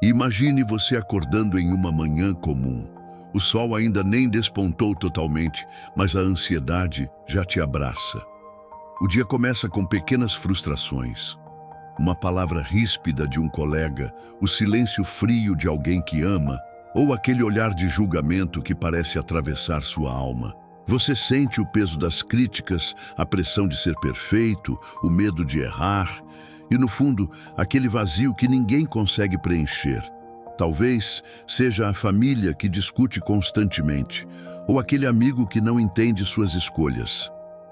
Imagine você acordando em uma manhã comum. O sol ainda nem despontou totalmente, mas a ansiedade já te abraça. O dia começa com pequenas frustrações. Uma palavra ríspida de um colega, o silêncio frio de alguém que ama, ou aquele olhar de julgamento que parece atravessar sua alma. Você sente o peso das críticas, a pressão de ser perfeito, o medo de errar e, no fundo, aquele vazio que ninguém consegue preencher. Talvez seja a família que discute constantemente, ou aquele amigo que não entende suas escolhas.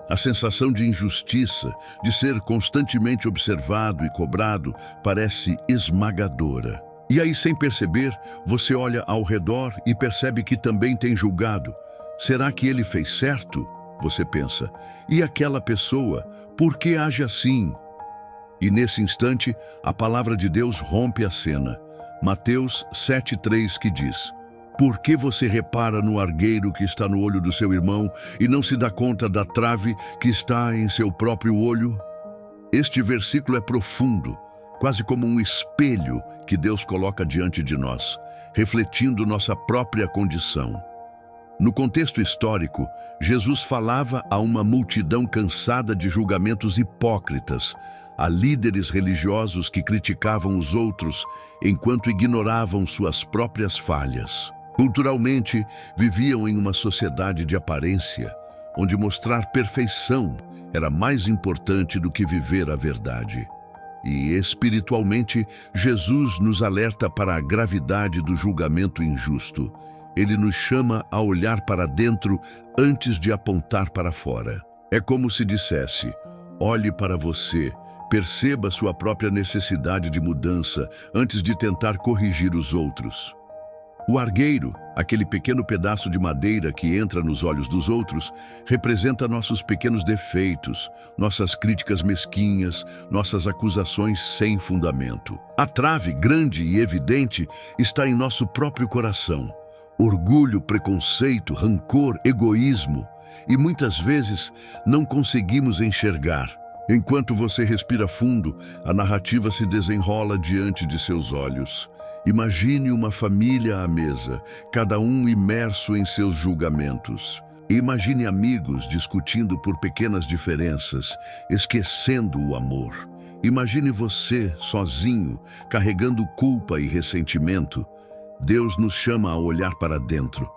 A sensação de injustiça, de ser constantemente observado e cobrado, parece esmagadora. E aí, sem perceber, você olha ao redor e percebe que também tem julgado. Será que ele fez certo? Você pensa. E aquela pessoa, por que age assim? E nesse instante, a palavra de Deus rompe a cena. Mateus 7,3 que diz: Por que você repara no argueiro que está no olho do seu irmão e não se dá conta da trave que está em seu próprio olho? Este versículo é profundo, quase como um espelho que Deus coloca diante de nós, refletindo nossa própria condição. No contexto histórico, Jesus falava a uma multidão cansada de julgamentos hipócritas, a líderes religiosos que criticavam os outros enquanto ignoravam suas próprias falhas. Culturalmente, viviam em uma sociedade de aparência, onde mostrar perfeição era mais importante do que viver a verdade. E espiritualmente, Jesus nos alerta para a gravidade do julgamento injusto. Ele nos chama a olhar para dentro antes de apontar para fora. É como se dissesse: olhe para você, perceba sua própria necessidade de mudança antes de tentar corrigir os outros. O argueiro, aquele pequeno pedaço de madeira que entra nos olhos dos outros, representa nossos pequenos defeitos, nossas críticas mesquinhas, nossas acusações sem fundamento. A trave, grande e evidente, está em nosso próprio coração. Orgulho, preconceito, rancor, egoísmo. E muitas vezes não conseguimos enxergar. Enquanto você respira fundo, a narrativa se desenrola diante de seus olhos. Imagine uma família à mesa, cada um imerso em seus julgamentos. Imagine amigos discutindo por pequenas diferenças, esquecendo o amor. Imagine você, sozinho, carregando culpa e ressentimento. Deus nos chama a olhar para dentro.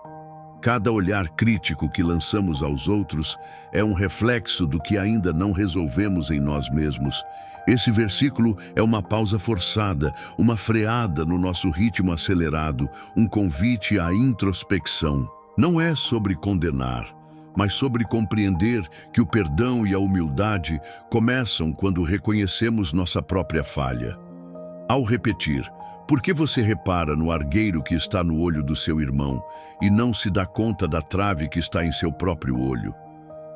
Cada olhar crítico que lançamos aos outros é um reflexo do que ainda não resolvemos em nós mesmos. Esse versículo é uma pausa forçada, uma freada no nosso ritmo acelerado, um convite à introspecção. Não é sobre condenar, mas sobre compreender que o perdão e a humildade começam quando reconhecemos nossa própria falha. Ao repetir: por que você repara no argueiro que está no olho do seu irmão e não se dá conta da trave que está em seu próprio olho?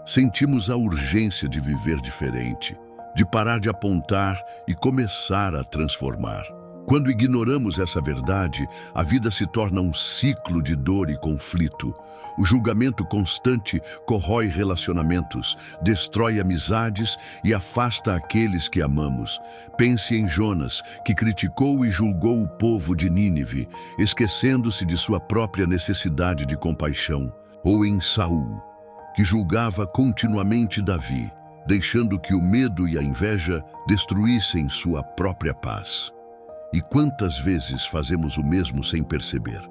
Sentimos a urgência de viver diferente, de parar de apontar e começar a transformar. Quando ignoramos essa verdade, a vida se torna um ciclo de dor e conflito. O julgamento constante corrói relacionamentos, destrói amizades e afasta aqueles que amamos. Pense em Jonas, que criticou e julgou o povo de Nínive, esquecendo-se de sua própria necessidade de compaixão. Ou em Saul, que julgava continuamente Davi, deixando que o medo e a inveja destruíssem sua própria paz. E quantas vezes fazemos o mesmo sem perceber?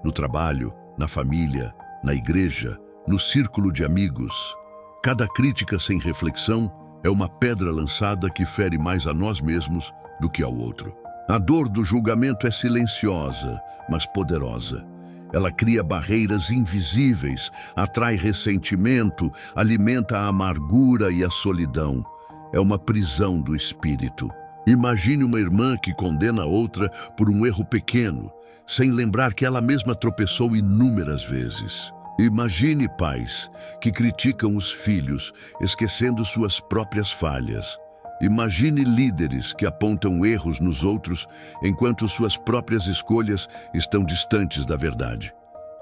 No trabalho, na família, na igreja, no círculo de amigos. Cada crítica sem reflexão é uma pedra lançada que fere mais a nós mesmos do que ao outro. A dor do julgamento é silenciosa, mas poderosa. Ela cria barreiras invisíveis, atrai ressentimento, alimenta a amargura e a solidão. É uma prisão do espírito. Imagine uma irmã que condena outra por um erro pequeno, sem lembrar que ela mesma tropeçou inúmeras vezes. Imagine pais que criticam os filhos, esquecendo suas próprias falhas. Imagine líderes que apontam erros nos outros, enquanto suas próprias escolhas estão distantes da verdade.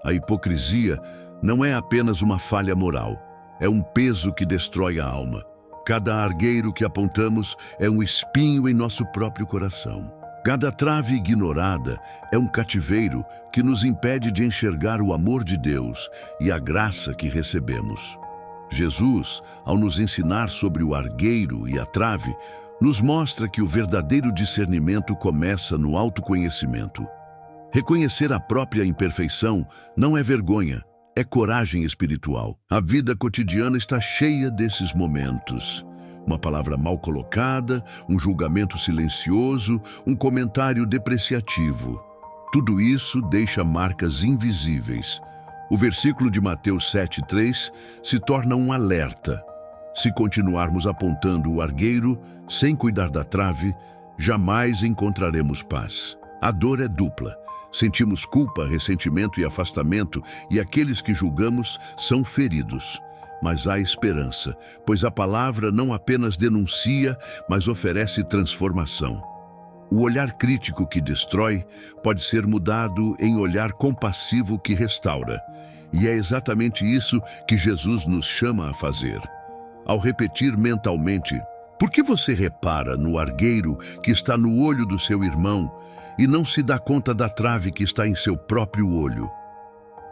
A hipocrisia não é apenas uma falha moral, é um peso que destrói a alma. Cada argueiro que apontamos é um espinho em nosso próprio coração. Cada trave ignorada é um cativeiro que nos impede de enxergar o amor de Deus e a graça que recebemos. Jesus, ao nos ensinar sobre o argueiro e a trave, nos mostra que o verdadeiro discernimento começa no autoconhecimento. Reconhecer a própria imperfeição não é vergonha, é coragem espiritual. A vida cotidiana está cheia desses momentos. Uma palavra mal colocada, um julgamento silencioso, um comentário depreciativo. Tudo isso deixa marcas invisíveis. O versículo de Mateus 7,3 se torna um alerta. Se continuarmos apontando o argueiro, sem cuidar da trave, jamais encontraremos paz. A dor é dupla. Sentimos culpa, ressentimento e afastamento, e aqueles que julgamos são feridos. Mas há esperança, pois a palavra não apenas denuncia, mas oferece transformação. O olhar crítico que destrói pode ser mudado em olhar compassivo que restaura. E é exatamente isso que Jesus nos chama a fazer. Ao repetir mentalmente, por que você repara no argueiro que está no olho do seu irmão e não se dá conta da trave que está em seu próprio olho?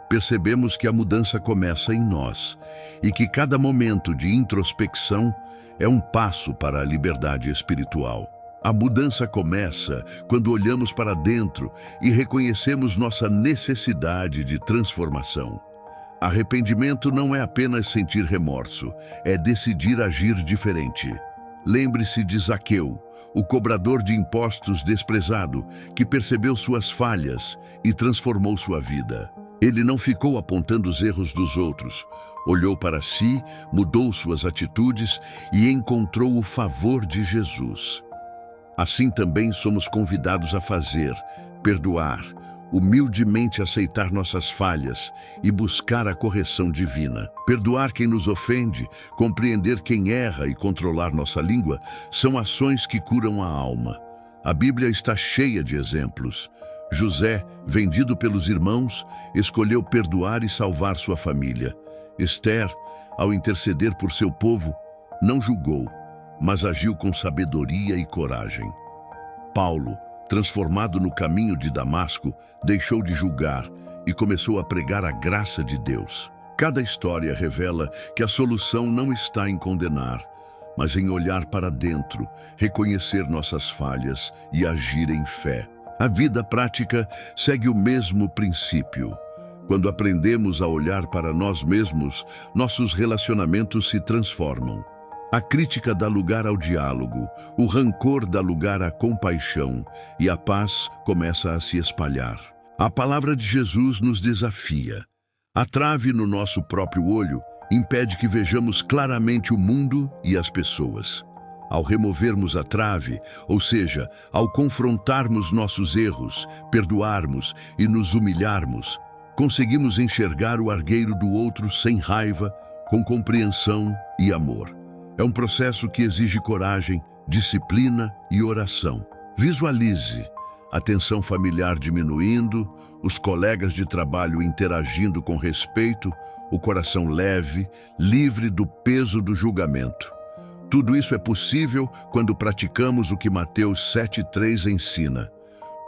Percebemos que a mudança começa em nós e que cada momento de introspecção é um passo para a liberdade espiritual. A mudança começa quando olhamos para dentro e reconhecemos nossa necessidade de transformação. Arrependimento não é apenas sentir remorso, é decidir agir diferente. Lembre-se de Zaqueu, o cobrador de impostos desprezado, que percebeu suas falhas e transformou sua vida. Ele não ficou apontando os erros dos outros, olhou para si, mudou suas atitudes e encontrou o favor de Jesus. Assim também somos convidados a fazer, perdoar, humildemente aceitar nossas falhas e buscar a correção divina. Perdoar quem nos ofende, compreender quem erra e controlar nossa língua são ações que curam a alma. A Bíblia está cheia de exemplos. José, vendido pelos irmãos, escolheu perdoar e salvar sua família. Esther, ao interceder por seu povo, não julgou, mas agiu com sabedoria e coragem. Paulo, transformado no caminho de Damasco, deixou de julgar e começou a pregar a graça de Deus. Cada história revela que a solução não está em condenar, mas em olhar para dentro, reconhecer nossas falhas e agir em fé. A vida prática segue o mesmo princípio. Quando aprendemos a olhar para nós mesmos, nossos relacionamentos se transformam. A crítica dá lugar ao diálogo, o rancor dá lugar à compaixão e a paz começa a se espalhar. A palavra de Jesus nos desafia. A trave no nosso próprio olho impede que vejamos claramente o mundo e as pessoas. Ao removermos a trave, ou seja, ao confrontarmos nossos erros, perdoarmos e nos humilharmos, conseguimos enxergar o argueiro do outro sem raiva, com compreensão e amor. É um processo que exige coragem, disciplina e oração. Visualize a tensão familiar diminuindo, os colegas de trabalho interagindo com respeito, o coração leve, livre do peso do julgamento. Tudo isso é possível quando praticamos o que Mateus 7,3 ensina.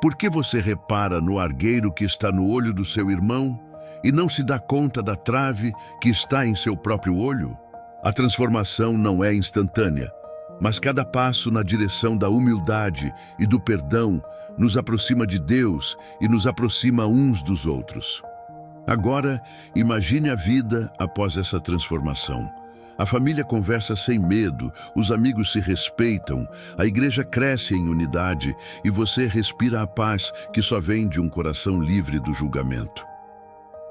Por que você repara no argueiro que está no olho do seu irmão e não se dá conta da trave que está em seu próprio olho? A transformação não é instantânea, mas cada passo na direção da humildade e do perdão nos aproxima de Deus e nos aproxima uns dos outros. Agora, imagine a vida após essa transformação. A família conversa sem medo, os amigos se respeitam, a igreja cresce em unidade e você respira a paz que só vem de um coração livre do julgamento.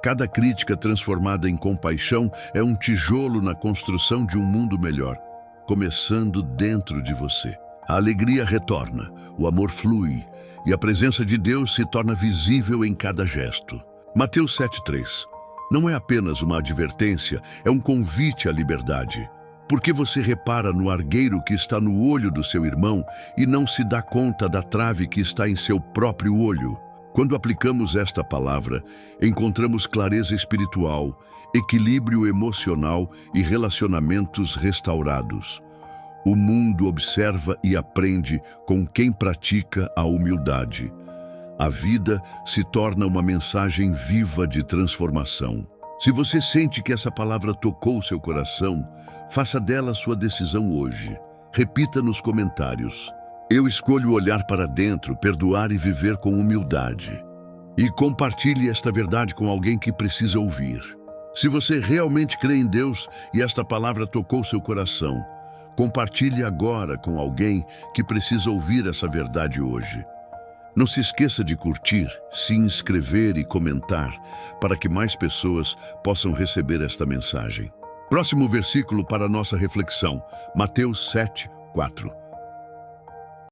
Cada crítica transformada em compaixão é um tijolo na construção de um mundo melhor, começando dentro de você. A alegria retorna, o amor flui e a presença de Deus se torna visível em cada gesto. Mateus 7,3. Não é apenas uma advertência, é um convite à liberdade. Por que você repara no argueiro que está no olho do seu irmão e não se dá conta da trave que está em seu próprio olho? Quando aplicamos esta palavra, encontramos clareza espiritual, equilíbrio emocional e relacionamentos restaurados. O mundo observa e aprende com quem pratica a humildade. A vida se torna uma mensagem viva de transformação. Se você sente que essa palavra tocou seu coração, faça dela sua decisão hoje. Repita nos comentários: eu escolho olhar para dentro, perdoar e viver com humildade. E compartilhe esta verdade com alguém que precisa ouvir. Se você realmente crê em Deus e esta palavra tocou seu coração, compartilhe agora com alguém que precisa ouvir essa verdade hoje. Não se esqueça de curtir, se inscrever e comentar para que mais pessoas possam receber esta mensagem. Próximo versículo para a nossa reflexão, Mateus 7:4.